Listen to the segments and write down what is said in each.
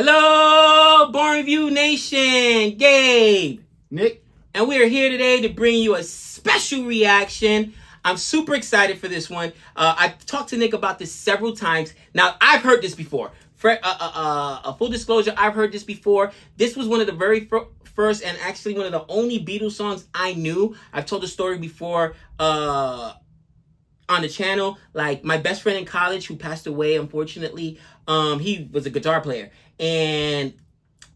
Hello, Boring Review Nation. Gabe, Nick, and we are here today to bring you a special reaction. I'm super excited for this one. I've talked to Nick about this several times. Now, I've heard this before. A full disclosure, I've heard this before. This was one of the very first and actually one of the only Beatles songs I knew. I've told the story before on the channel. Like, my best friend in college who passed away, unfortunately, he was a guitar player. And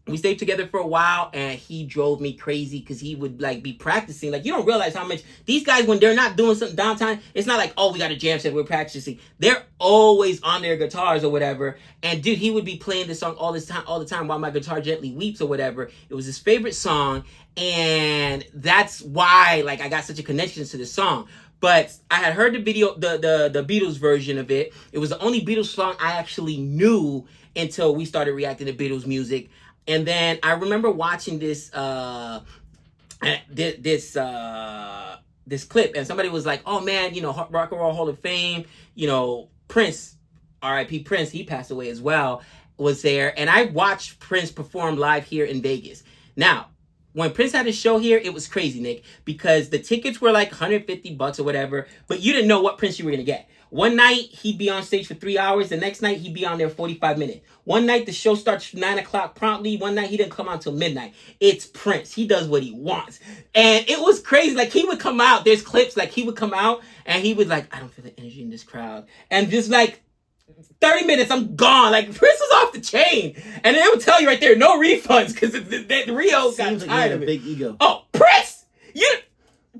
we stayed together for a while, and he drove me crazy because he would be practicing. Like, you don't realize how much these guys, when they're not doing something downtime, it's not like, oh, we got a jam set, we're practicing. They're always on their guitars or whatever. And dude, he would be playing this song all the time while my guitar gently weeps or whatever. It was his favorite song, and that's why I got such a connection to this song. But I had heard the video, the Beatles version of it. It was the only Beatles song I actually knew until we started reacting to Beatles music. And then I remember watching this clip, and somebody was like, "Oh man, Rock and Roll Hall of Fame, Prince, R.I.P. Prince, he passed away as well, was there." And I watched Prince perform live here in Vegas. Now, when Prince had his show here, it was crazy, Nick, because the tickets were like $150 or whatever, but you didn't know what Prince you were gonna get. One night, he'd be on stage for 3 hours. The next night, he'd be on there 45 minutes. One night, the show starts 9 o'clock promptly. One night, he didn't come out until midnight. It's Prince. He does what he wants. And it was crazy. Like, he would come out. There's clips, he would come out, and he would I don't feel the energy in this crowd. And just 30 minutes, I'm gone. Prince was off the chain. And they would tell you right there, no refunds, because the Rio got tired of it. Big ego. Oh, Prince!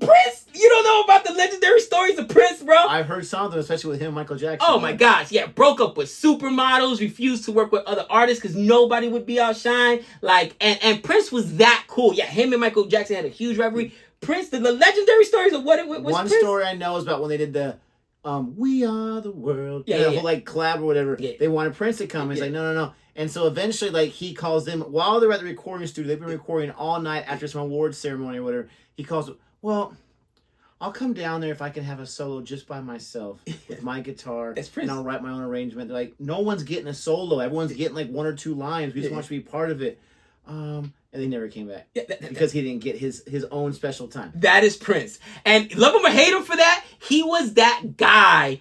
Prince, you don't know about the legendary stories of Prince, bro? I've heard some of them, especially with him and Michael Jackson. Oh my gosh, yeah, broke up with supermodels, refused to work with other artists because nobody would be outshine. And Prince was that cool. Yeah, him and Michael Jackson had a huge rivalry. Prince, the legendary stories of what it was. One Prince? Story I know is about when they did the "We Are the World," yeah, whole collab or whatever. Yeah. They wanted Prince to come. He's like, no. And so eventually, he calls them while they're at the recording studio. They've been recording all night after some awards ceremony or whatever. He calls them, well, I'll come down there if I can have a solo just by myself with my guitar. That's Prince. And I'll write my own arrangement. They're like, no one's getting a solo. Everyone's getting one or two lines. We just want you to be part of it. And they never came back because he didn't get his own special time. That is Prince. And love him or hate him for that, he was that guy.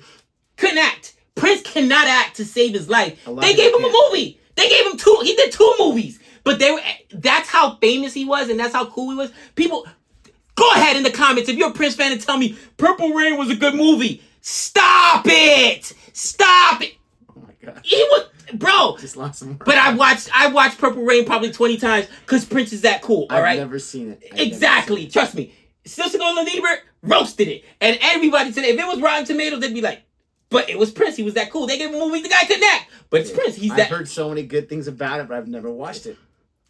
Couldn't act. Prince cannot act to save his life. They gave him a movie. They gave him two. He did 2 movies. But that's how famous he was, and that's how cool he was. People, go ahead in the comments if you're a Prince fan and tell me Purple Rain was a good movie. Stop it! Stop it! Oh my God. He was, bro. Just lost some. But I watched Purple Rain probably 20 times because Prince is that cool. All right. I've never seen it. Exactly. Trust me. Sister Golden Lieber roasted it, and everybody today, if it was Rotten Tomatoes, they'd be like, but it was Prince. He was that cool. They gave him movies. The guy couldn't act, but it's Prince. I've heard so many good things about it, but I've never watched it.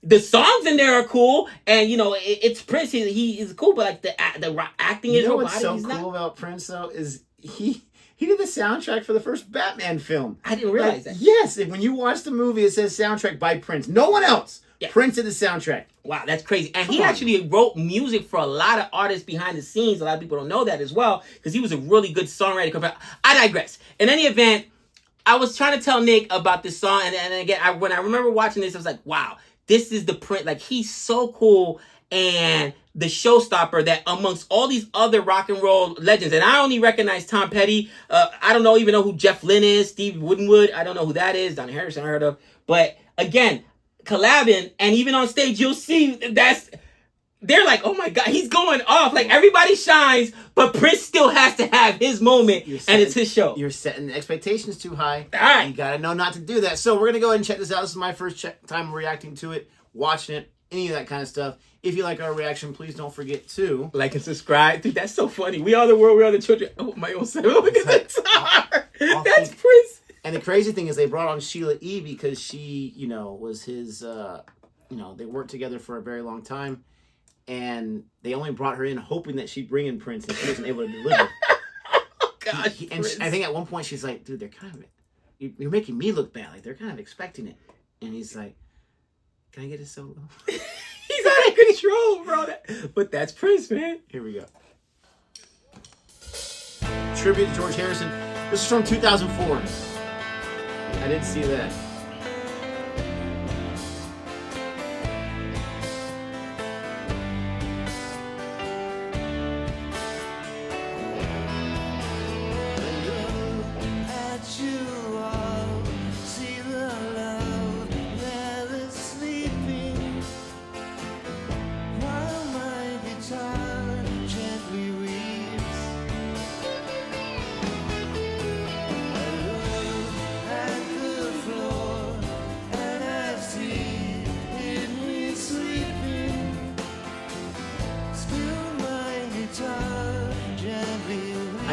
The songs in there are cool, and it's Prince. He is cool, but the acting is robotic. What's so cool about Prince though is he did the soundtrack for the first Batman film. I didn't realize that. Yes, when you watch the movie, it says soundtrack by Prince. No one else. Yeah. Prince did the soundtrack. Wow, that's crazy. And he actually wrote music for a lot of artists behind the scenes. A lot of people don't know that as well, because he was a really good songwriter. I digress. In any event, I was trying to tell Nick about this song, and again, when I remember watching this, I was like, wow, this is the Prince. He's so cool, and the showstopper that amongst all these other rock and roll legends, and I only recognize Tom Petty. I don't even know who Jeff Lynne is, Steve Winwood. I don't know who that is. Donny Harrison I heard of. But again, collabing, and even on stage, you'll see they're like, oh my God, he's going off. Everybody shines, but Prince still has to have his moment, and it's his show. You're setting expectations too high. All right. You got to know not to do that. So we're going to go ahead and check this out. This is my first time reacting to it, watching it, any of that kind of stuff. If you like our reaction, please don't forget to like and subscribe. Dude, that's so funny. We are the world, we are the children. Oh, my own son. Look at the guitar. That's Prince. And the crazy thing is they brought on Sheila E. because she, was his, they worked together for a very long time. And they only brought her in hoping that she'd bring in Prince, and she wasn't able to deliver. Oh, gosh. I think at one point she's like, dude, they're kind of, you're making me look bad. They're kind of expecting it. And he's like, can I get a solo? He's out of control, bro. But that's Prince, man. Here we go. Tribute to George Harrison. This is from 2004. I didn't see that.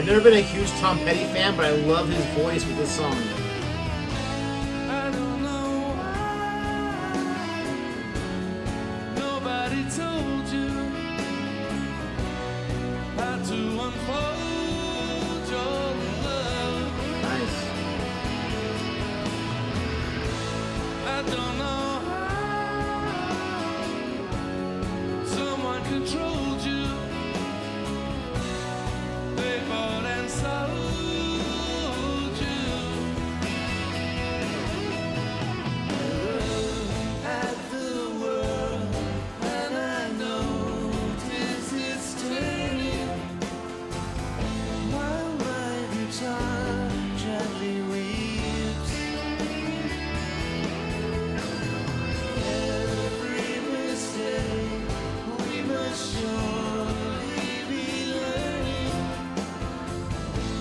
I've never been a huge Tom Petty fan, but I love his voice with this song. I don't know why nobody told you how to unfold your love. Nice. I don't know how someone controlled you. They bought and sold you. At the world, and I notice it's turning while my guitar gently weeps. Every mistake we must surely be learning.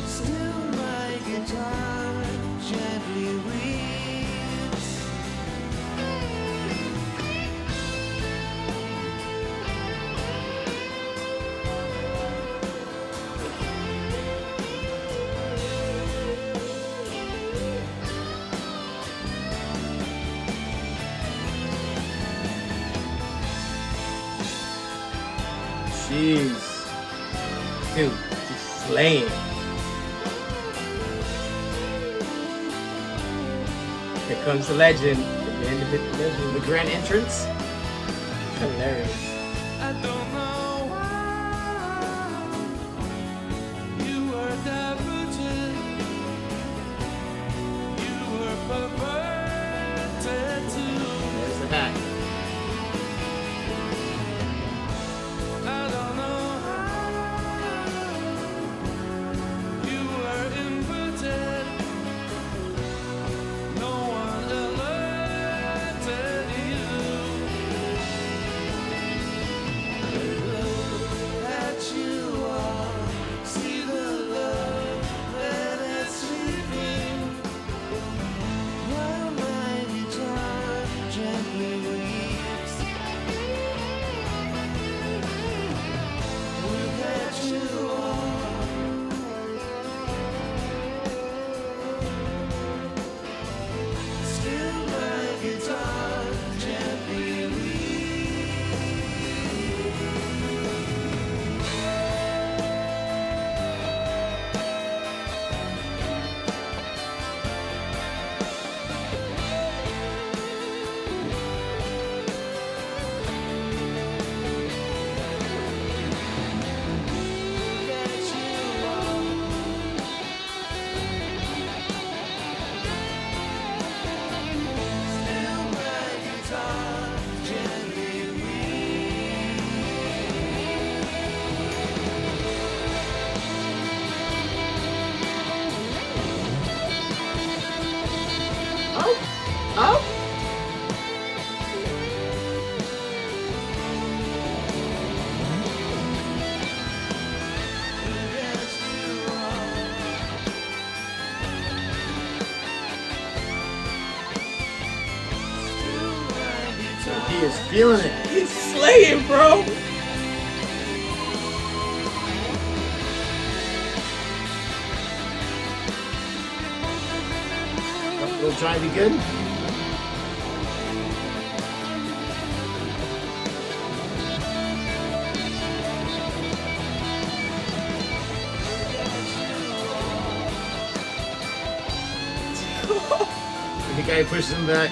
Still my guitar gently weeps. Jeez. Dude, just slaying. Here comes the legend. The end of it, the legend. The grand entrance. Hilarious. I don't know why you were diverted. You were perverted too. There's the hat. I don't know how you were inverted. No one alerted you. Look at you all, see the love that is sleeping. While my guitar gently weeps. Look at you all, still my guitar gently weeps. Look at you all, still my guitar gently weeps. Oh. Oh. He is feeling it. He's slaying, bro. Little try to be good. The guy pushes him back.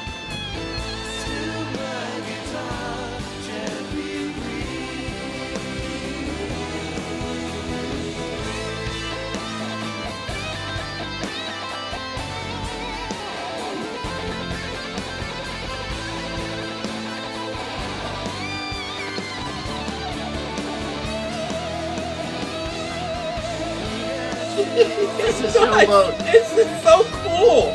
Still my guitar gently This is Nuts. showboat. This is so cool.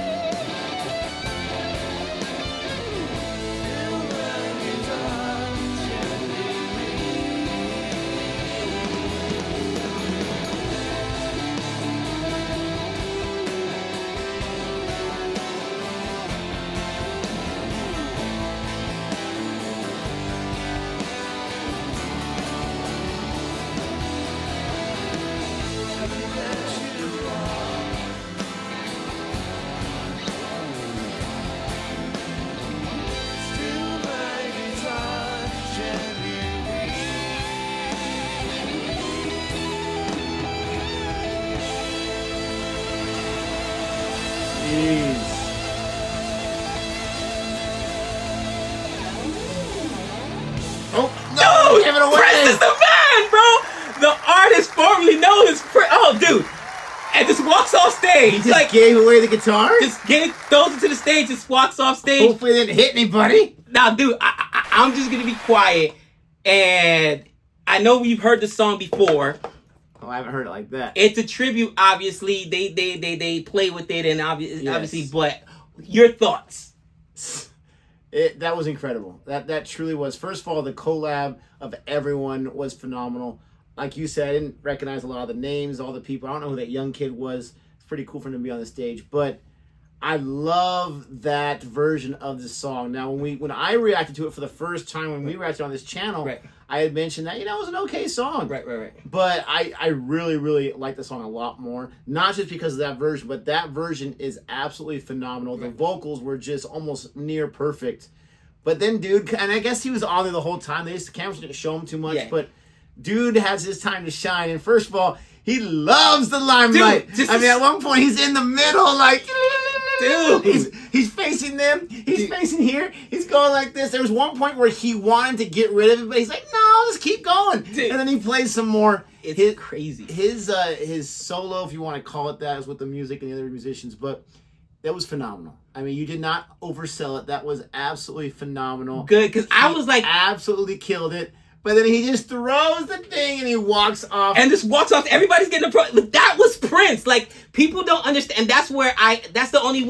what is formerly known as Prince. Oh, dude. And just walks off stage. He just gave away the guitar? Throws it to the stage, just walks off stage. Hopefully it didn't hit anybody. Now, dude, I'm just going to be quiet. And I know you've heard the song before. Oh, I haven't heard it like that. It's a tribute, obviously. They play with it, and obviously, but your thoughts? That was incredible. That truly was. First of all, the collab of everyone was phenomenal. Like you said, I didn't recognize a lot of the names, all the people. I don't know who that young kid was. It's pretty cool for him to be on the stage, but I love that version of the song. Now, when I reacted to it for the first time, when we reacted on this channel, I had mentioned that, it was an okay song. Right. But I really, really like the song a lot more. Not just because of that version, but that version is absolutely phenomenal. The vocals were just almost near perfect. But then, dude, and I guess he was on there the whole time. The cameras didn't show him too much, but dude has his time to shine. And first of all, he loves the limelight. At one point, he's in the middle, like... Dude, he's facing them. He's facing here. He's going like this. There was one point where he wanted to get rid of it, but he's like, "No, just keep going." Dude. And then he plays some more. It's crazy. His solo, if you want to call it that, is with the music and the other musicians, but that was phenomenal. I mean, you did not oversell it. That was absolutely phenomenal. Good, because I was like, absolutely killed it. But then he just throws the thing and he walks off. And just walks off. Everybody's getting that was Prince. Like, people don't understand. And that's where that's the only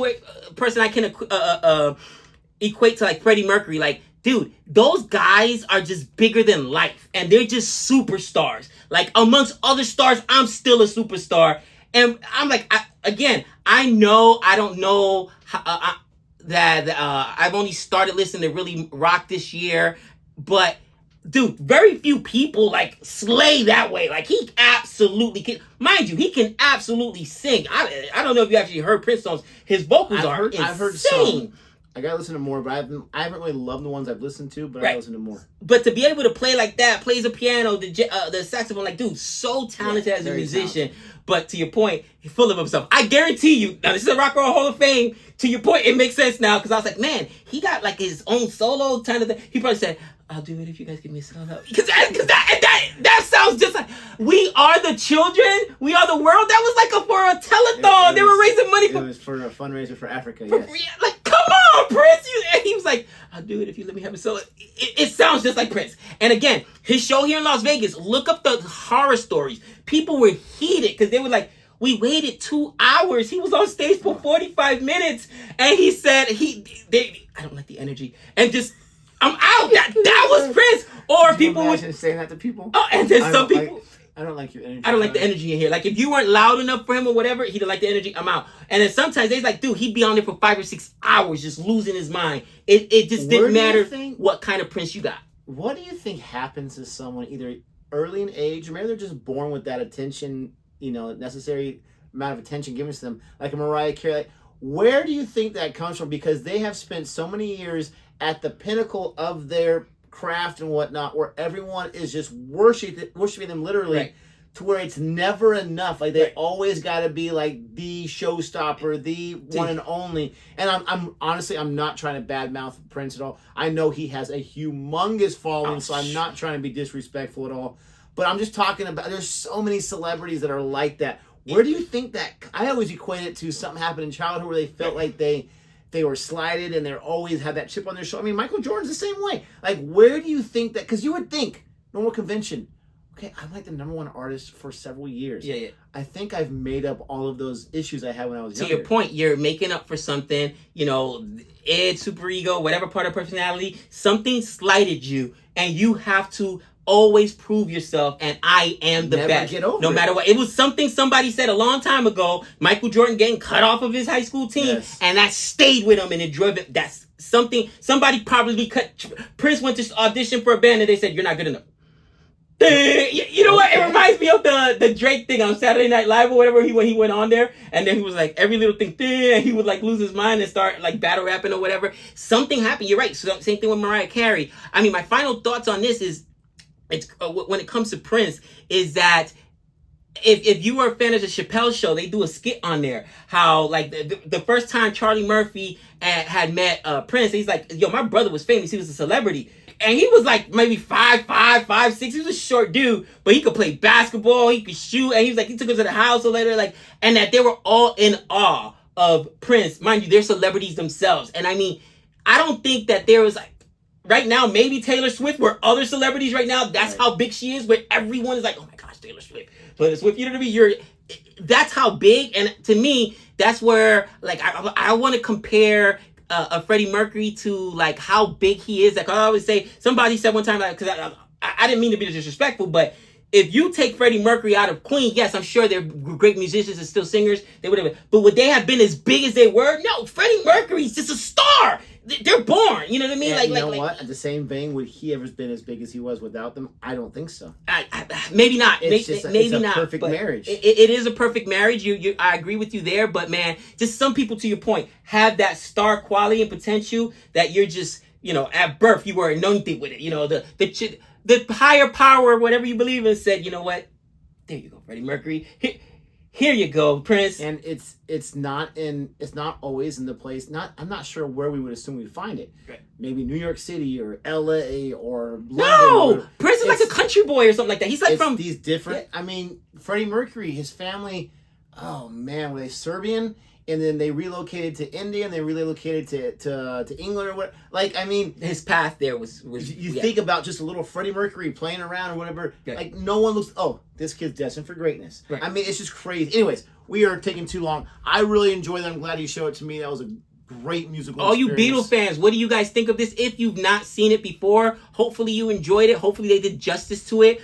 person I can equate to, like, Freddie Mercury. Like, dude, those guys are just bigger than life. And they're just superstars. Like, amongst other stars, I'm still a superstar. And I'm like, I know, I don't know that I've only started listening to really rock this year. But... dude, very few people, like, slay that way. Like, he absolutely can. Mind you, he can absolutely sing. I don't know if you actually heard Prince songs. His vocals are insane. I've heard some. I gotta listen to more, but I haven't really loved the ones I've listened to, but I gotta listen to more. But to be able to play like that, plays the piano, the saxophone, like, dude, so talented as a musician. Talented. But to your point, he's full of himself. I guarantee you, now this is a Rock and Roll Hall of Fame. To your point, it makes sense now, because I was like, man, he got like his own solo kind of thing. He probably said, "I'll do it if you guys give me a solo." Because that sounds just like, we are the children, we are the world. That was like for a telethon. They were raising money for. It was for a fundraiser for Africa. Yes. Like, come on, Prince. And he was like, "I'll do it if you let me have a solo." It sounds just like Prince. And again, his show here in Las Vegas. Look up the horror stories. People were heated because they were like, we waited 2 hours. He was on stage for 45 minutes, and he said I don't like the energy, and just. I'm out. That was Prince. Or people would saying that to people. Oh, and then some people. I don't like your energy. I don't like the energy in here. Like, if you weren't loud enough for him or whatever, he didn't like the energy. I'm out. And then sometimes they's like, dude, he'd be on there for 5 or 6 hours just losing his mind. It just didn't matter what kind of Prince you got. What do you think happens to someone either early in age, or maybe they're just born with that attention, necessary amount of attention given to them, like a Mariah Carey? Like, where do you think that comes from? Because they have spent so many years at the pinnacle of their craft and whatnot, where everyone is just worshiping them literally, to where it's never enough. Like, they always got to be like the showstopper, the one and only. And I'm honestly, I'm not trying to badmouth Prince at all. I know he has a humongous following, so I'm not trying to be disrespectful at all. But I'm just talking about, there's so many celebrities that are like that. Where do you think that? I always equate it to something happened in childhood where they felt like they were slighted and they always had that chip on their shoulder. I mean, Michael Jordan's the same way. Like, where do you think that? Because you would think, normal convention, okay, I'm like the #1 artist for several years. Yeah. I think I've made up all of those issues I had when I was younger. To your point, you're making up for something, superego, whatever part of personality, something slighted you, and you have to always prove yourself, and I am the best. Get over no matter what. It was something somebody said a long time ago, Michael Jordan getting cut off of his high school team, and that stayed with him, and it drove him. That's something somebody probably cut. Prince went to audition for a band, and they said, "You're not good enough." You know what? It reminds me of the Drake thing on Saturday Night Live or whatever. When he went on there, and then he was like, every little thing, and he would like lose his mind and start like battle rapping or whatever. Something happened. You're right. So same thing with Mariah Carey. I mean, my final thoughts on this is, it's when it comes to Prince, is that if you were a fan of the Chappelle Show, they do a skit on there. How like the first time Charlie Murphy had met Prince, he's like, "Yo, my brother was famous. He was a celebrity." And he was like maybe 5'5", 5'6". He was a short dude, but he could play basketball. He could shoot. And he was like, he took us to the house or later, like, and that they were all in awe of Prince. Mind you, they're celebrities themselves. And I mean, I don't think that there was like, right now, maybe Taylor Swift, where other celebrities right now, that's how big she is, where everyone is like, oh my gosh, Taylor Swift. Taylor Swift, you know what I mean? That's how big. And to me, that's where, like, I want to compare Freddie Mercury to like how big he is. Like I always say, somebody said one time, like, because I didn't mean to be disrespectful, but if you take Freddie Mercury out of Queen, yes, I'm sure they're great musicians and still singers. They would have, but would they have been as big as they were? No, Freddie Mercury's just a star. They're born. You know what I mean? And you know what? At the same vein, would he ever been as big as he was without them? I don't think so. Maybe not. It's just maybe it's a not. Perfect marriage. It is a perfect marriage. I agree with you there. But man, just some people, to your point, have that star quality and potential that you're just, you know, at birth you were anointed with it. You know, the higher power, whatever you believe in, said, you know what? There you go, Freddie Mercury. Here you go, Prince. And it's not always in the place. I'm not sure where we would assume we'd find it. Right. Maybe New York City or LA or London. No, Prince is like a country boy or something like that. He's like from these different. Yeah. I mean, Freddie Mercury, his family. Oh man, were they Serbian? And then they relocated to India, and they relocated to England or what? Like, I mean, his path there was. You think about just a little Freddie Mercury playing around or whatever. Yeah. Like, no one looks. Oh, this kid's destined for greatness. Right. I mean, it's just crazy. Anyways, we are taking too long. I really enjoyed it. I'm glad you showed it to me. That was a great musical. All you Beatles fans, what do you guys think of this? If you've not seen it before, hopefully you enjoyed it. Hopefully they did justice to it.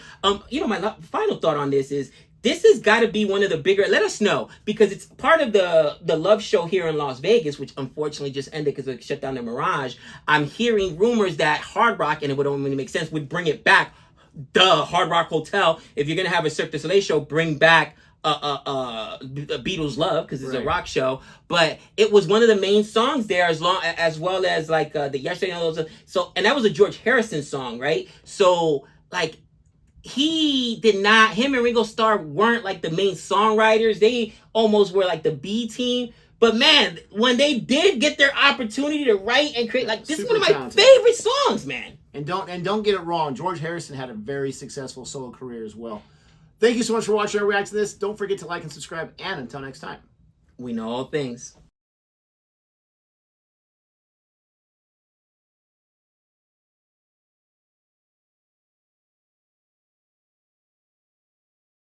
You know, my final thought on this is, this has got to be one of the bigger, let us know, because it's part of the Love Show here in Las Vegas, which unfortunately just ended because they shut down the Mirage. I'm hearing rumors that Hard Rock, and it would only make sense, would bring it back. Hard Rock Hotel. If you're going to have a Cirque du Soleil show, bring back Beatles Love, because it's a rock show. But it was one of the main songs there, as well as like the Yesterday and those. So, and that was a George Harrison song, right? So like, him and Ringo Starr weren't like the main songwriters. They almost were like the B team. But man, when they did get their opportunity to write and create, like, this is one of my favorite songs, man. And don't get it wrong, George Harrison had a very successful solo career as well. Thank you so much for watching our reaction to this. Don't forget to like and subscribe, and until next time, we know all things.